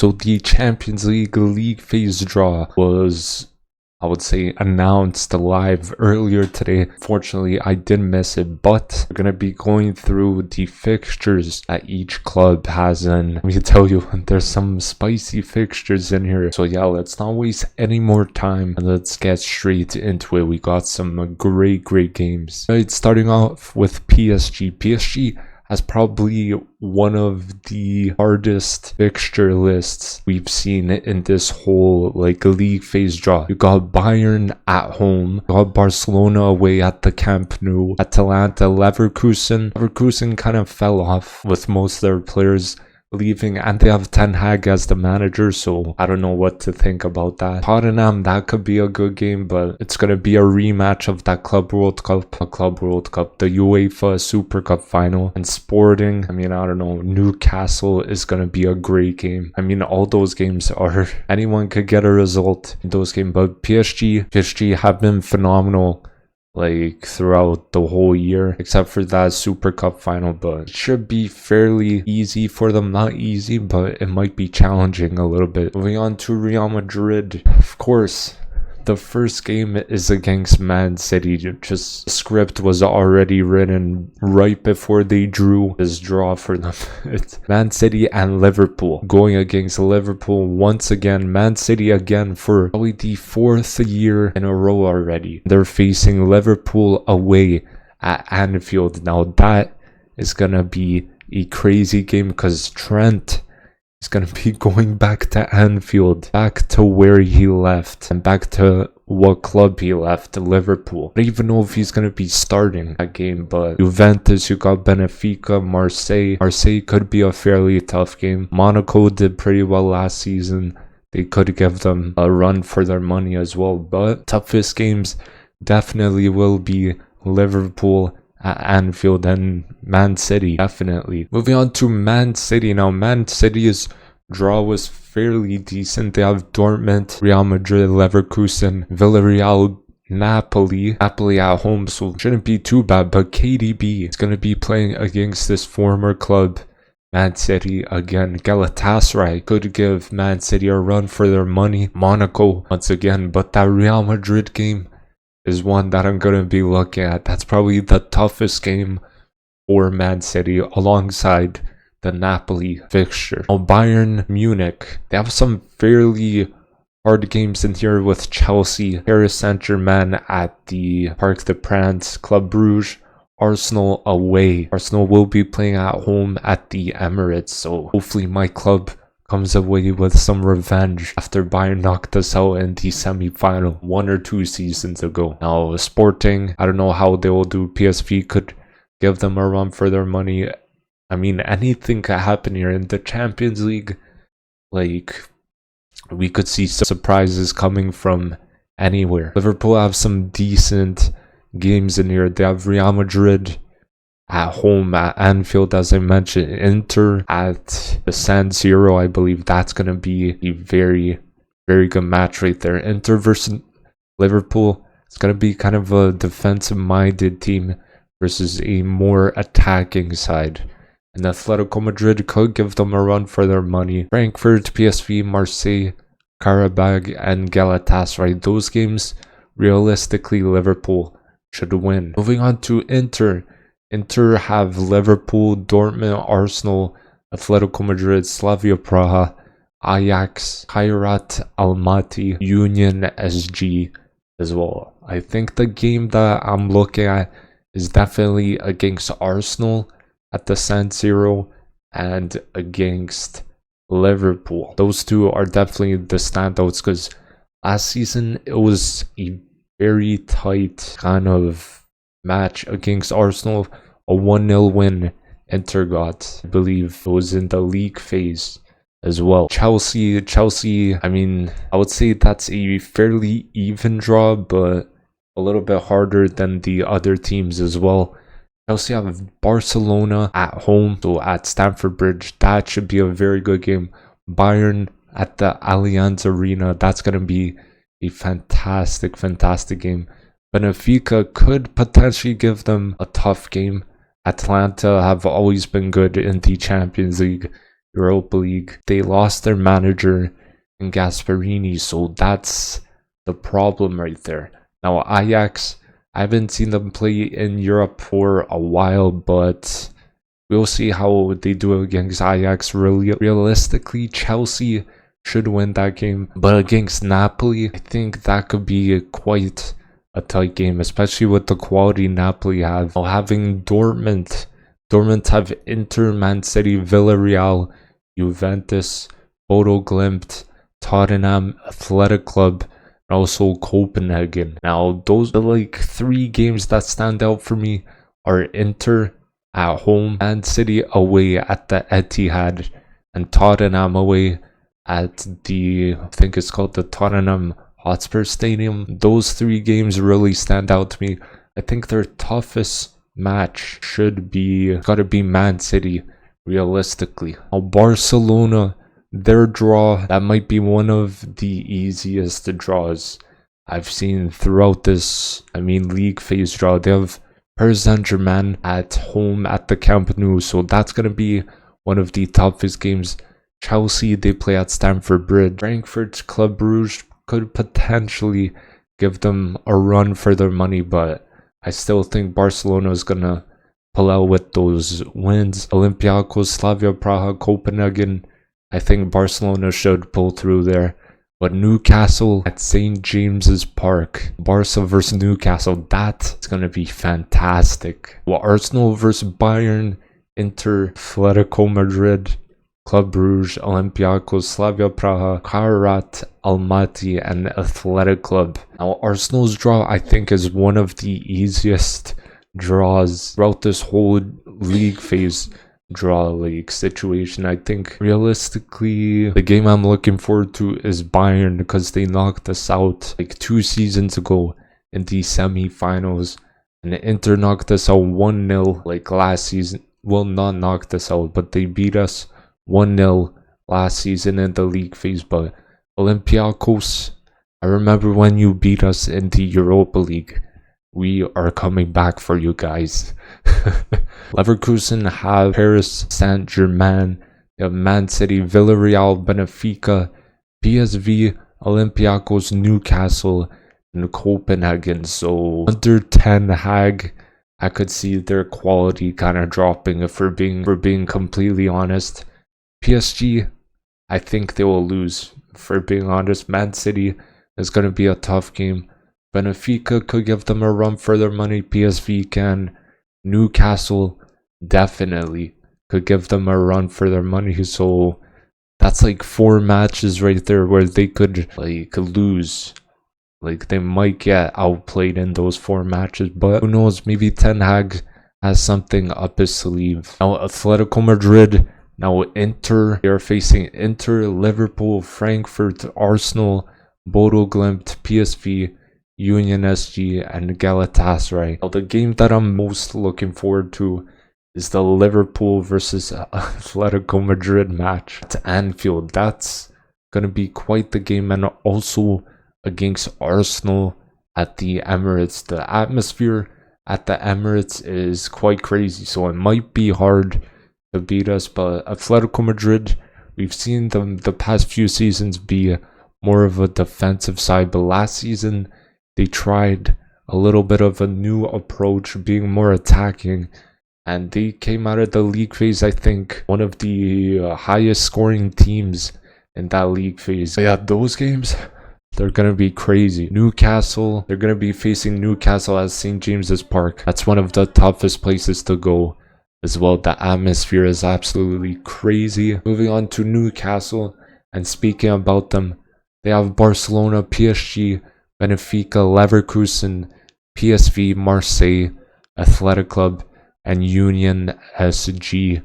So the Champions League phase draw was, I would say, announced live earlier today. Fortunately, I did miss it, but we're going to be going through the fixtures that each club has, and let me tell you, there's some spicy fixtures in here. So yeah, let's not waste any more time and let's get straight into it. We got some great games. Right, starting off with PSG. PSG has probably one of the hardest fixture lists we've seen in this whole league phase draw. You got Bayern at home, you got Barcelona away at the Camp Nou, Atalanta, Leverkusen. Leverkusen kind of fell off with most of their players leaving, and they have Ten Hag as the manager, so I don't know what to think about that. Tottenham, that could be a good game, but it's going to be a rematch of that Club World Cup, the UEFA Super Cup final. And Sporting, I mean, I don't know, Newcastle is going to be a great game. I mean, all those games are, anyone could get a result in those games, but PSG have been phenomenal throughout the whole year, except for that Super Cup final, but it should be fairly easy for them. Not easy, but it might be challenging a little bit. Moving on to Real Madrid. Of course, the first game is against Man City. Just the script was already written right before they drew this draw for them. It's Man City and Liverpool going against Liverpool once again. Man City again for probably the fourth year in a row already. They're facing Liverpool away at Anfield. Now that is gonna be a crazy game because Trent is going to be going back to Anfield, back to where he left, and back to what club he left, Liverpool. I don't even know if he's going to be starting that game, but Juventus, you got Benfica, Marseille. Marseille could be a fairly tough game. Monaco did pretty well last season. They could give them a run for their money as well, but toughest games definitely will be Liverpool at Anfield and Man City, definitely. Moving on to Man City. Now, Man City's draw was fairly decent. They have Dortmund, Real Madrid, Leverkusen, Villarreal, Napoli at home, so shouldn't be too bad. But KDB is going to be playing against this former club, Man City again. Galatasaray could give Man City a run for their money. Monaco once again, but that Real Madrid game is one that I'm going to be looking at. That's probably the toughest game for Man City alongside the Napoli fixture. Now, Bayern Munich, they have some fairly hard games in here with Chelsea, Paris Saint-Germain at the Parc des Princes, Club Brugge, Arsenal away. Arsenal will be playing at home at the Emirates, so hopefully my club comes away with some revenge after Bayern knocked us out in the semi-final 1 or 2 seasons ago. Now, Sporting, I don't know how they will do. PSV could give them a run for their money. I mean, anything could happen here in the Champions League. We could see some surprises coming from anywhere. Liverpool have some decent games in here. They have Real Madrid at home at Anfield, as I mentioned. Inter at the San Siro, I believe that's going to be a very good match right there. Inter versus Liverpool, it's going to be kind of a defensive-minded team versus a more attacking side. And Atletico Madrid could give them a run for their money. Frankfurt, PSV, Marseille, Karabag, and Galatasaray. Those games, realistically, Liverpool should win. Moving on to Inter. Inter have Liverpool, Dortmund, Arsenal, Atletico Madrid, Slavia Praha, Ajax, Kairat Almaty, Union SG as well. I think the game that I'm looking at is definitely against Arsenal at the San Siro and against Liverpool. Those two are definitely the standouts because last season it was a very tight kind of match against Arsenal. A 1-0 win Inter got. I believe it was in the league phase as well. Chelsea, I mean, I would say that's a fairly even draw, but a little bit harder than the other teams as well. Chelsea have Barcelona at home, so at Stamford Bridge. That should be a very good game. Bayern at the Allianz Arena. That's going to be a fantastic game. Benfica could potentially give them a tough game. Atlanta have always been good in the Champions League. Europa League. They lost their manager in Gasperini, so that's the problem right there. Now Ajax, I haven't seen them play in Europe for a while, but we'll see how they do against Ajax. Realistically, Chelsea should win that game, but against Napoli, I think that could be quite a tight game, especially with the quality Napoli have. Now, having Dortmund have Inter, Man City, Villarreal, Juventus, Bodo Glimt, Tottenham, Athletic Club, and also Copenhagen. Now, those are like 3 games that stand out for me are Inter at home, Man City away at the Etihad, and Tottenham away at I think it's called the Tottenham Hotspur Stadium. Those 3 games really stand out to me. I think their toughest match gotta be Man City, realistically. Now Barcelona, their draw, that might be one of the easiest draws I've seen throughout this, league phase draw. They have Paris Saint-Germain at home at the Camp Nou, so that's gonna be one of the toughest games. Chelsea, they play at Stamford Bridge. Frankfurt Club Brugge could potentially give them a run for their money, but I still think Barcelona is gonna pull out with those wins. Olympiacos, Slavia Praha, Copenhagen, I think Barcelona should pull through there. But Newcastle at St. James's Park, Barca versus Newcastle, that's gonna be fantastic. Well, Arsenal versus Bayern, Inter, Atletico Madrid, Club Brugge, Olympiacos, Slavia Praha, Kairat, Almaty, and Athletic Club. Now, Arsenal's draw, I think, is one of the easiest draws throughout this whole league phase draw league situation. I think, realistically, the game I'm looking forward to is Bayern, because they knocked us out like 2 seasons ago in the semi-finals. And Inter knocked us out 1-0 like last season. Well, not knocked us out, but they beat us 1-0 last season in the league phase. But Olympiacos, I remember when you beat us in the Europa League. We are coming back for you guys. Leverkusen have Paris Saint-Germain, Man City, Villarreal, Benfica, PSV, Olympiacos, Newcastle, and Copenhagen. So under Ten Hag, I could see their quality kind of dropping, if we're being completely honest. PSG, I think they will lose, for being honest. Man City is going to be a tough game. Benfica could give them a run for their money. PSV can. Newcastle definitely could give them a run for their money. So that's like 4 matches right there where they could lose. Like, they might get outplayed in those 4 matches, but who knows? Maybe Ten Hag has something up his sleeve. Now Atletico Madrid. Now Inter. They are facing Inter, Liverpool, Frankfurt, Arsenal, Bodo Glimt, PSV, Union SG, and Galatasaray. Now, the game that I'm most looking forward to is the Liverpool versus Atletico Madrid match at Anfield. That's going to be quite the game, and also against Arsenal at the Emirates. The atmosphere at the Emirates is quite crazy, so it might be hard to beat us. But Atletico Madrid, we've seen them the past few seasons be more of a defensive side, but last season they tried a little bit of a new approach, being more attacking, and they came out of the league phase, I think, one of the highest scoring teams in that league phase. But yeah, those games, they're going to be crazy. Newcastle, they're going to be facing Newcastle at St. James's Park. That's one of the toughest places to go as well. The atmosphere is absolutely crazy. Moving on to Newcastle, and speaking about them, they have Barcelona, PSG, Benfica, Leverkusen, PSV, Marseille, Athletic Club, and Union SG.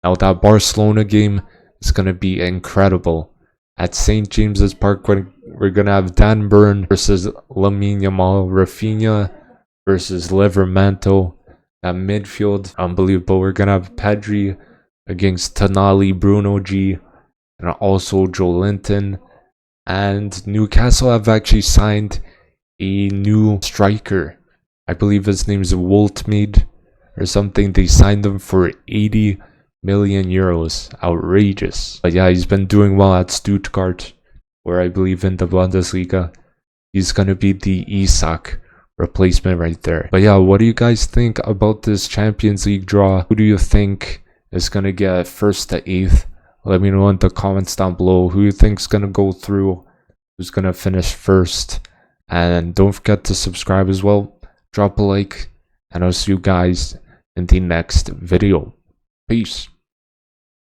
Now that Barcelona game is going to be incredible. At St. James's Park, we're going to have Dan Burn versus Lamine Yamal, Rafinha versus Livramento. At midfield, unbelievable. We're going to have Pedri against Tonali, Bruno G, and also Joelinton. And Newcastle have actually signed a new striker. I believe his name is Woltmead or something. They signed him for 80 million euros. Outrageous. But yeah, he's been doing well at Stuttgart, where I believe in the Bundesliga. He's gonna be the Isak replacement right there. But yeah, what do you guys think about this Champions League draw? Who do you think is gonna get 1st to 8th? Let me know in the comments down below who you think's gonna go through, who's gonna finish 1st. And don't forget to subscribe as well. Drop a like, and I'll see you guys in the next video. Peace.